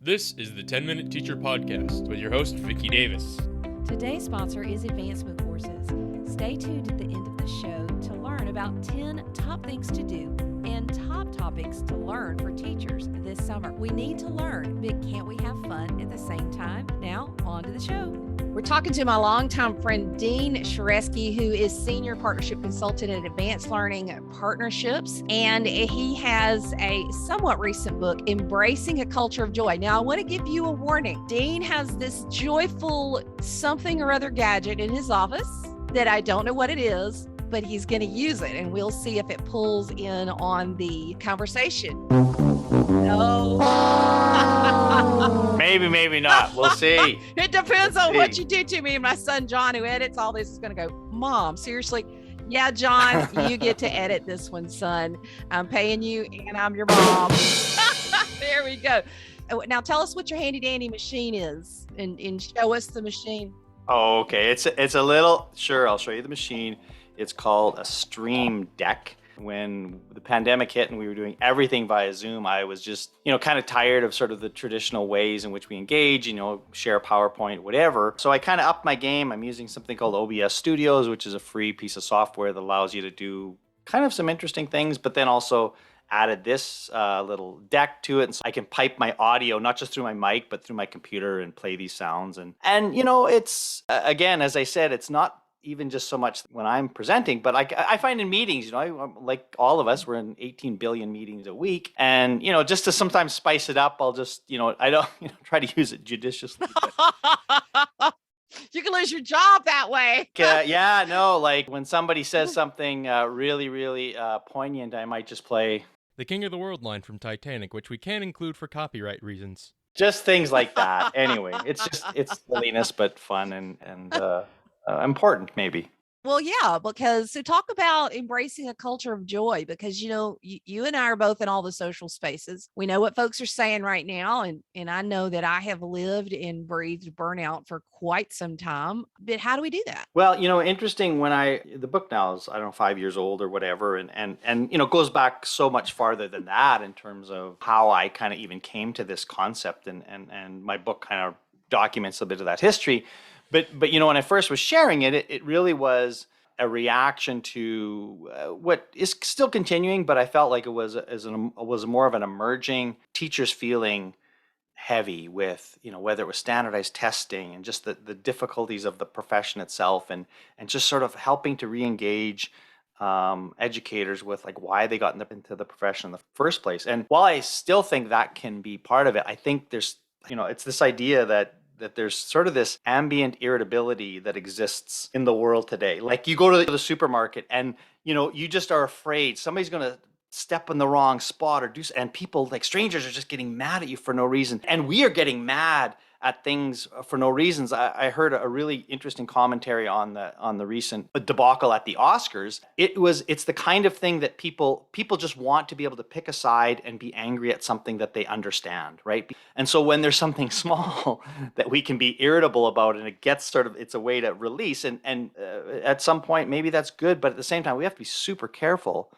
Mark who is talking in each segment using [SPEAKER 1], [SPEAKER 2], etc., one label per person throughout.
[SPEAKER 1] This is the 10-Minute Teacher Podcast with your host, Vicki Davis.
[SPEAKER 2] Today's sponsor is Advancement Courses. Stay tuned at the end of the show to learn about 10 top things to do and top topics to learn for teachers this summer. We need to learn, but can't we have fun at the same time? Now, on to the show. We're talking to my longtime friend, Dean Shareski, who is Senior Partnership Consultant at Advanced Learning Partnerships. And he has a somewhat recent book, Embracing a Culture of Joy. Now, I want to give you a warning. Dean has this joyful something or other gadget in his office that I don't know what it is, but he's going to use it, and we'll see if it pulls in on the conversation. No.
[SPEAKER 3] Maybe not. We'll see.
[SPEAKER 2] It depends on what you do to me. And my son, John, who edits all this, is going to go, Mom, seriously? Yeah, John, you get to edit this one, son. I'm paying you and I'm your mom. There we go. Now tell us what your HandyDandy machine is and show us the machine.
[SPEAKER 3] Oh, okay. It's a little, sure, I'll show you the machine. It's called a Stream Deck. When the pandemic hit and we were doing everything via Zoom, I was just, kind of tired of sort of the traditional ways in which we engage, share PowerPoint, whatever. So I kind of upped my game. I'm using something called OBS Studios, which is a free piece of software that allows you to do kind of some interesting things, but then also added this little deck to it. And so I can pipe my audio, not just through my mic, but through my computer and play these sounds. And it's, again, as I said, it's not even just so much when I'm presenting, but I find in meetings, like all of us, we're in 18 billion meetings a week. And, just to sometimes spice it up, I'll just, I don't, try to use it judiciously.
[SPEAKER 2] You can lose your job that way.
[SPEAKER 3] Like when somebody says something really, really poignant, I might just play
[SPEAKER 1] The King of the World line from Titanic, which we can't include for copyright reasons.
[SPEAKER 3] Just things like that. Anyway, it's silliness, but fun and important, maybe.
[SPEAKER 2] Well, yeah, because so talk about embracing a culture of joy, because, you and I are both in all the social spaces. We know what folks are saying right now. And I know that I have lived and breathed burnout for quite some time. But how do we do that?
[SPEAKER 3] Well, interesting when the book now is, 5 years old or whatever. And goes back so much farther than that in terms of how I kind of even came to this concept. And my book kind of documents a bit of that history. But when I first was sharing it, it really was a reaction to what is still continuing, but I felt like it was more of an emerging teachers feeling heavy with, whether it was standardized testing and just the difficulties of the profession itself and just sort of helping to re-engage educators with like why they got into the profession in the first place. And while I still think that can be part of it, I think there's, it's this idea that there's sort of this ambient irritability that exists in the world today. Like you go to the supermarket and, you just are afraid somebody's going to step in the wrong spot and people like strangers are just getting mad at you for no reason. And we are getting mad at things for no reasons. I heard a really interesting commentary on the recent debacle at the Oscars. It's the kind of thing that people just want to be able to pick a side and be angry at something that they understand, right? And so when there's something small that we can be irritable about and it gets it's a way to release and at some point maybe that's good, but at the same time we have to be super careful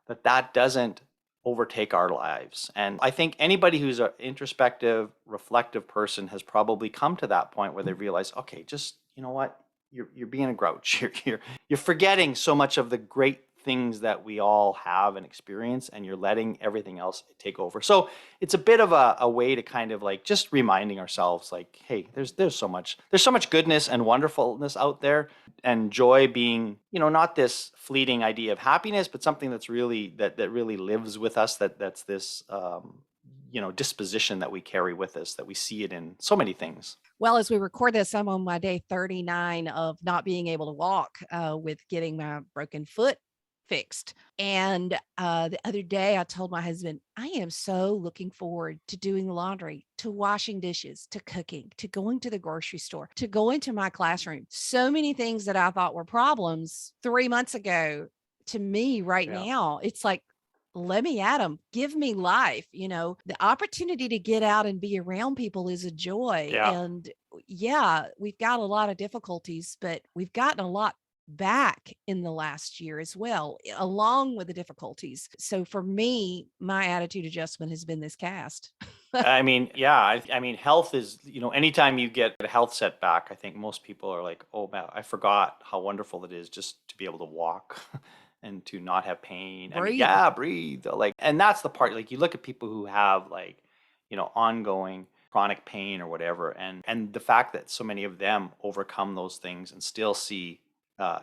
[SPEAKER 3] that doesn't overtake our lives. And I think anybody who's an introspective, reflective person has probably come to that point where they realize, okay, just, you know what, you're being a grouch. You're forgetting so much of the great things that we all have and experience, and you're letting everything else take over. So it's a bit of a way to kind of like just reminding ourselves like, hey, there's so much goodness and wonderfulness out there, and joy being, not this fleeting idea of happiness, but something that's really that really lives with us, that's this disposition that we carry with us, that we see it in so many things.
[SPEAKER 2] Well, as we record this, I'm on my day 39 of not being able to walk with getting my broken foot fixed. And the other day I told my husband, I am so looking forward to doing laundry, to washing dishes, to cooking, to going to the grocery store, to going to my classroom. So many things that I thought were problems 3 months ago, to me right now, it's like, let me at them, give me life. The opportunity to get out and be around people is a joy. And we've got a lot of difficulties, but we've gotten a lot back in the last year as well, along with the difficulties. So for me, my attitude adjustment has been this cast.
[SPEAKER 3] I mean, yeah, I mean, health is, anytime you get a health setback, I think most people are like, oh man, I forgot how wonderful it is just to be able to walk and to not have pain. I mean,
[SPEAKER 2] Breathe.
[SPEAKER 3] yeah, breathe. Like, and that's the part, like you look at people who have like, ongoing chronic pain or whatever, and the fact that so many of them overcome those things and still see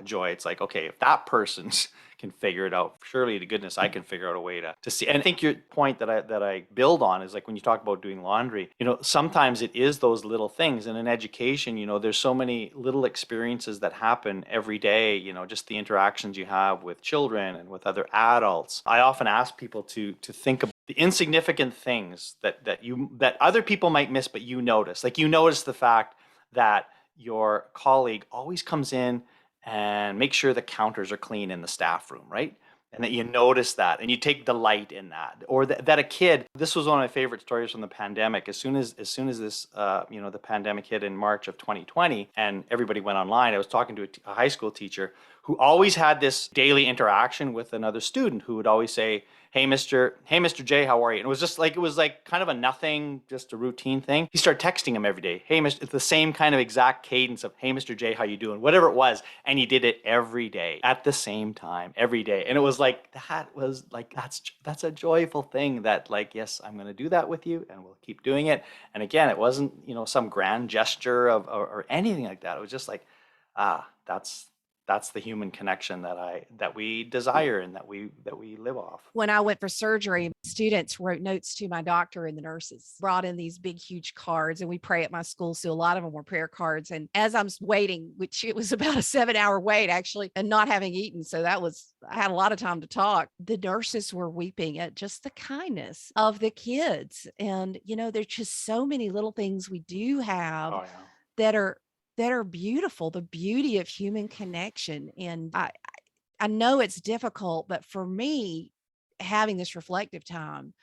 [SPEAKER 3] joy. It's like, okay, if that person can figure it out, surely to goodness I can figure out a way to see. And I think your point that I build on is like when you talk about doing laundry, sometimes it is those little things. And in education, there's so many little experiences that happen every day, just the interactions you have with children and with other adults. I often ask people to think about the insignificant things that other people might miss, but you notice. Like you notice the fact that your colleague always comes in and make sure the counters are clean in the staff room, right? And that you notice that and you take delight in that. Or that a kid, this was one of my favorite stories from the pandemic. As soon as this, the pandemic hit in March of 2020 and everybody went online, I was talking to a high school teacher who always had this daily interaction with another student who would always say, hey, Mr. J, how are you? And it was like kind of a nothing, just a routine thing. He started texting him every day. Hey, Mr. It's the same kind of exact cadence of, hey, Mr. J, how you doing? Whatever it was. And he did it every day at the same time, every day. And it was like, that's a joyful thing that like, yes, I'm going to do that with you and we'll keep doing it. And again, it wasn't, some grand gesture or anything like that. It was just like, that's the human connection that we desire and that we live off.
[SPEAKER 2] When I went for surgery, students wrote notes to my doctor, and the nurses brought in these big, huge cards, and we pray at my school. So a lot of them were prayer cards. And as I'm waiting, which it was about a 7-hour wait actually, and not having eaten. So I had a lot of time to talk. The nurses were weeping at just the kindness of the kids. And, there's just so many little things we do have that are beautiful, the beauty of human connection. And I know it's difficult, but for me, having this reflective time,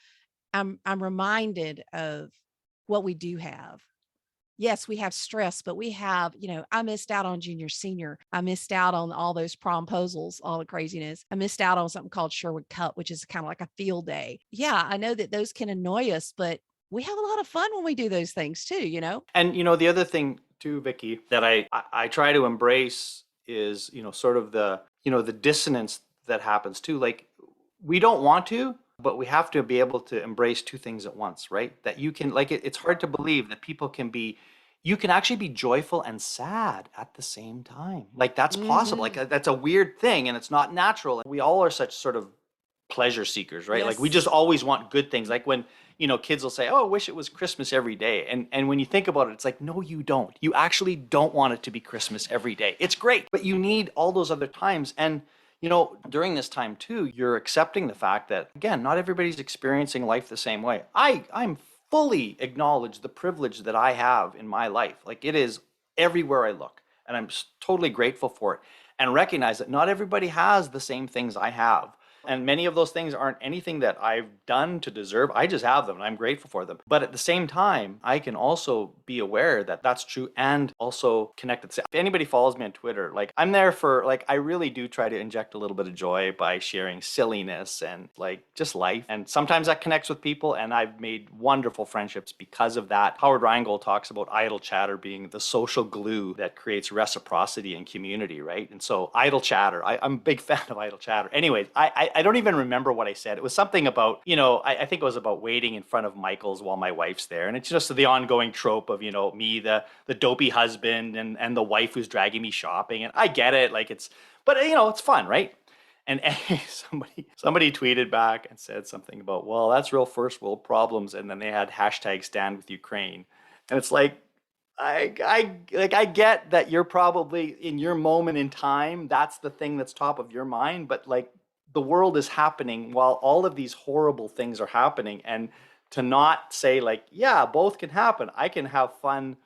[SPEAKER 2] I'm reminded of what we do have. Yes, we have stress, but we have, I missed out on junior, senior. I missed out on all those promposals, all the craziness. I missed out on something called Sherwood Cup, which is kind of like a field day. Yeah, I know that those can annoy us, but we have a lot of fun when we do those things too,
[SPEAKER 3] And the other thing too, Vicki, that I try to embrace is, sort of the dissonance that happens too. Like we don't want to, but we have to be able to embrace two things at once, right? That you can like it's hard to believe that you can actually be joyful and sad at the same time. Like that's possible. Like that's a weird thing and it's not natural. We all are such sort of pleasure seekers, right? Like we just always want good things. Like when kids will say, oh, I wish it was Christmas every day. And when you think about it, it's like, no, you don't. You actually don't want it to be Christmas every day. It's great, but you need all those other times. And, during this time too, you're accepting the fact that, again, not everybody's experiencing life the same way. I'm fully acknowledge the privilege that I have in my life. Like it is everywhere I look. And I'm totally grateful for it. And recognize that not everybody has the same things I have. And many of those things aren't anything that I've done to deserve. I just have them and I'm grateful for them. But at the same time, I can also be aware that that's true and also connected. If anybody follows me on Twitter, like I'm there for like, I really do try to inject a little bit of joy by sharing silliness and like just life. And sometimes that connects with people and I've made wonderful friendships because of that. Howard Rheingold talks about idle chatter being the social glue that creates reciprocity and community, right? And so idle chatter, I'm a big fan of idle chatter. Anyways, I don't even remember what I said. It was something about, I think it was about waiting in front of Michael's while my wife's there. And it's just the ongoing trope of, me, the dopey husband and the wife who's dragging me shopping. And I get it. Like but it's fun, right? And somebody tweeted back and said something about, well, that's real first world problems. And then they had hashtag stand with Ukraine. And it's like, I get that you're probably in your moment in time, that's the thing that's top of your mind. But like, the world is happening while all of these horrible things are happening, and to not say like, yeah, both can happen. I can have fun,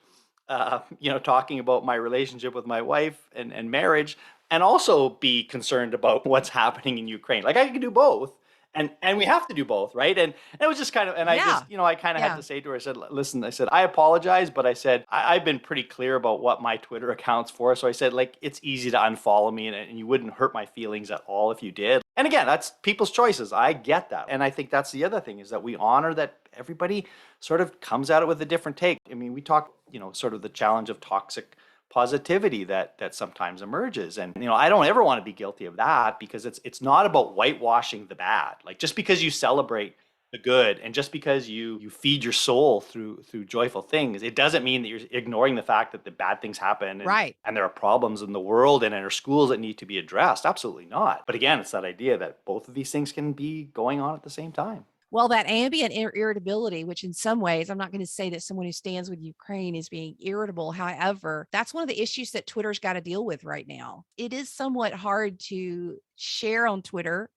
[SPEAKER 3] talking about my relationship with my wife and marriage, and also be concerned about what's happening in Ukraine. Like I can do both And we have to do both, right? And it was just kind of, and I
[SPEAKER 2] Yeah.
[SPEAKER 3] just, I kind of had
[SPEAKER 2] Yeah.
[SPEAKER 3] to say to her, I said, listen, I said, I apologize, but I said, I've been pretty clear about what my Twitter account's for. So I said, like, it's easy to unfollow me and you wouldn't hurt my feelings at all if you did. And again, that's people's choices. I get that. And I think that's the other thing, is that we honor that everybody sort of comes at it with a different take. I mean, we talk, sort of the challenge of toxic positivity that sometimes emerges, and I don't ever want to be guilty of that, because it's not about whitewashing the bad. Like, just because you celebrate the good and just because you feed your soul through joyful things, it doesn't mean that you're ignoring the fact that the bad things happen, and,
[SPEAKER 2] Right.
[SPEAKER 3] and there are problems in the world and in our schools that need to be addressed. Absolutely not. But again, it's that idea that both of these things can be going on at the same time.
[SPEAKER 2] Well, that ambient irritability, which in some ways, I'm not going to say that someone who stands with Ukraine is being irritable. However, that's one of the issues that Twitter's got to deal with right now. It is somewhat hard to share on Twitter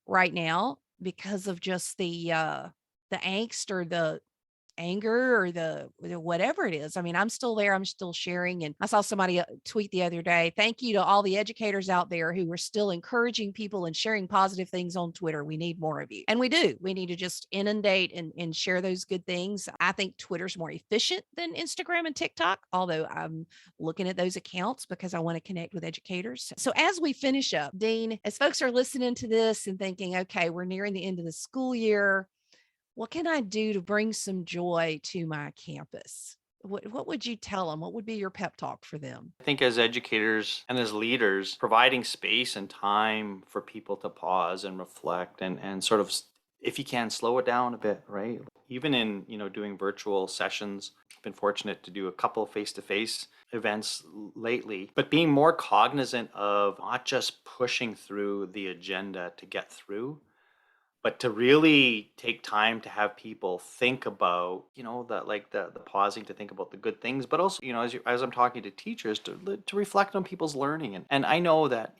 [SPEAKER 2] right now because of just the angst or the anger or the whatever it is. I mean, I'm still there. I'm still sharing. And I saw somebody tweet the other day, thank you to all the educators out there who are still encouraging people and sharing positive things on Twitter. We need more of you. And we do. We need to just inundate and share those good things. I think Twitter's more efficient than Instagram and TikTok, although I'm looking at those accounts because I want to connect with educators. So as we finish up, Dean, as folks are listening to this and thinking, okay, we're nearing the end of the school year, what can I do to bring some joy to my campus? What would you tell them? What would be your pep talk for them?
[SPEAKER 3] I think as educators and as leaders, providing space and time for people to pause and reflect and sort of, if you can, slow it down a bit, right? Even in, doing virtual sessions, I've been fortunate to do a couple face-to-face events lately, but being more cognizant of not just pushing through the agenda to get through, but to really take time to have people think about, the pausing to think about the good things, but also, as I'm talking to teachers, to reflect on people's learning. And I know that,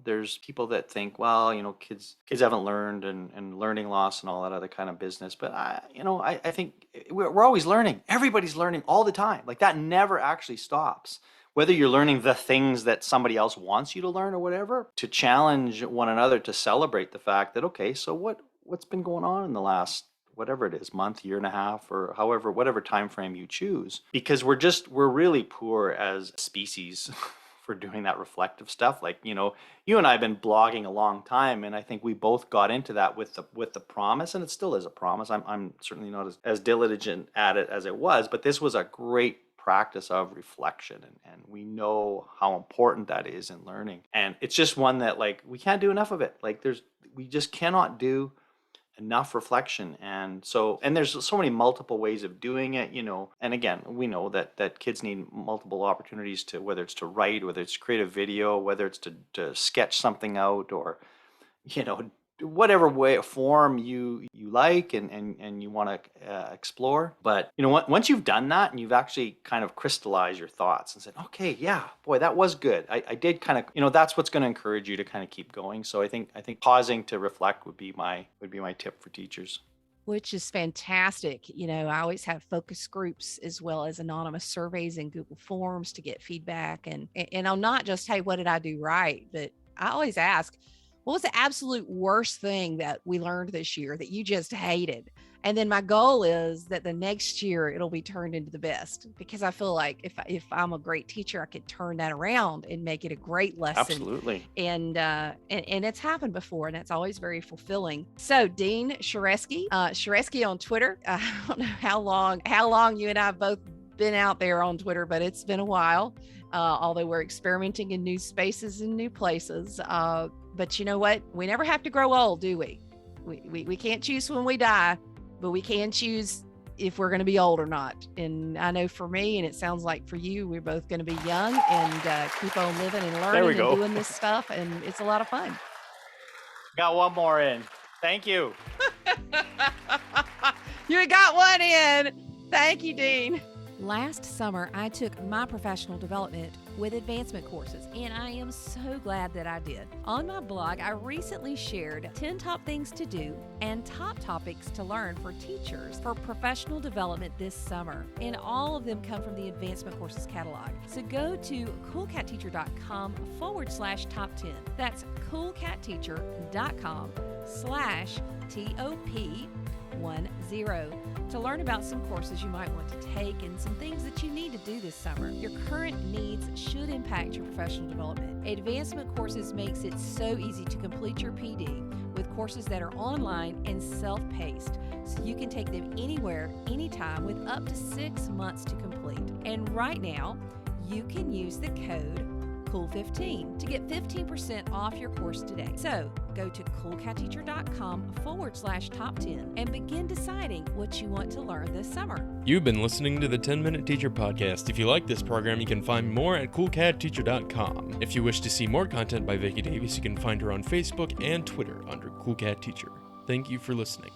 [SPEAKER 3] there's people that think, well, kids haven't learned, and learning loss and all that other kind of business. But I think we're always learning. Everybody's learning all the time. Like, that never actually stops. Whether you're learning the things that somebody else wants you to learn or whatever, to challenge one another to celebrate the fact that, okay, so what's been going on in the last, whatever it is, month, year and a half, or however, whatever time frame you choose, because we're really poor as a species for doing that reflective stuff. Like, you and I have been blogging a long time, and I think we both got into that with the promise, and it still is a promise. I'm certainly not as diligent at it as it was, but this was a great practice of reflection, and we know how important that is in learning. And it's just one that, like, we can't do enough of it. Like, we just cannot do enough reflection. And there's so many multiple ways of doing it, and again, we know that kids need multiple opportunities to, whether it's to write, whether it's to create a video, whether it's to sketch something out, or whatever way form you like and you want to explore. But once you've done that and you've actually kind of crystallized your thoughts and said, okay, yeah, boy, that was good, I did kind of, that's what's going to encourage you to kind of keep going. So I think pausing to reflect would be my tip for teachers.
[SPEAKER 2] Which is fantastic. I always have focus groups as well as anonymous surveys and Google Forms to get feedback. And I'm not just, hey, what did I do right? But I always ask, what was the absolute worst thing that we learned this year that you just hated? And then my goal is that the next year it'll be turned into the best, because I feel like if I'm a great teacher, I could turn that around and make it a great lesson.
[SPEAKER 3] Absolutely.
[SPEAKER 2] And it's happened before, and it's always very fulfilling. So Dean Shareski, Shareski on Twitter. I don't know how long you and I have both been out there on Twitter, but it's been a while. Although we're experimenting in new spaces and new places. But you know what? We never have to grow old, do we? We can't choose when we die, but we can choose if we're going to be old or not. And I know for me, and it sounds like for you, we're both going to be young and keep on living and learning and doing this stuff. And it's a lot of fun.
[SPEAKER 3] Got one more in. Thank you.
[SPEAKER 2] You got one in. Thank you, Dean. Last summer, I took my professional development with advancement courses, and I am so glad that I did. On my blog, I recently shared 10 top things to do and top topics to learn for teachers for professional development this summer, and all of them come from the advancement courses catalog. So go to coolcatteacher.com/top 10. That's coolcatteacher.com/TOP10 to learn about some courses you might want to take and some things that you need to do this summer. Your current needs should impact your professional development. Advancement Courses makes it so easy to complete your PD with courses that are online and self-paced, so you can take them anywhere, anytime, with up to 6 months to complete. And right now, you can use the code COOL15 to get 15% off your course today. So go to coolcatteacher.com/top 10 and begin deciding what you want to learn this summer.
[SPEAKER 1] You've been listening to the 10-Minute Teacher Podcast. If you like this program, you can find more at coolcatteacher.com. If you wish to see more content by Vicki Davis, you can find her on Facebook and Twitter under Cool Cat Teacher. Thank you for listening.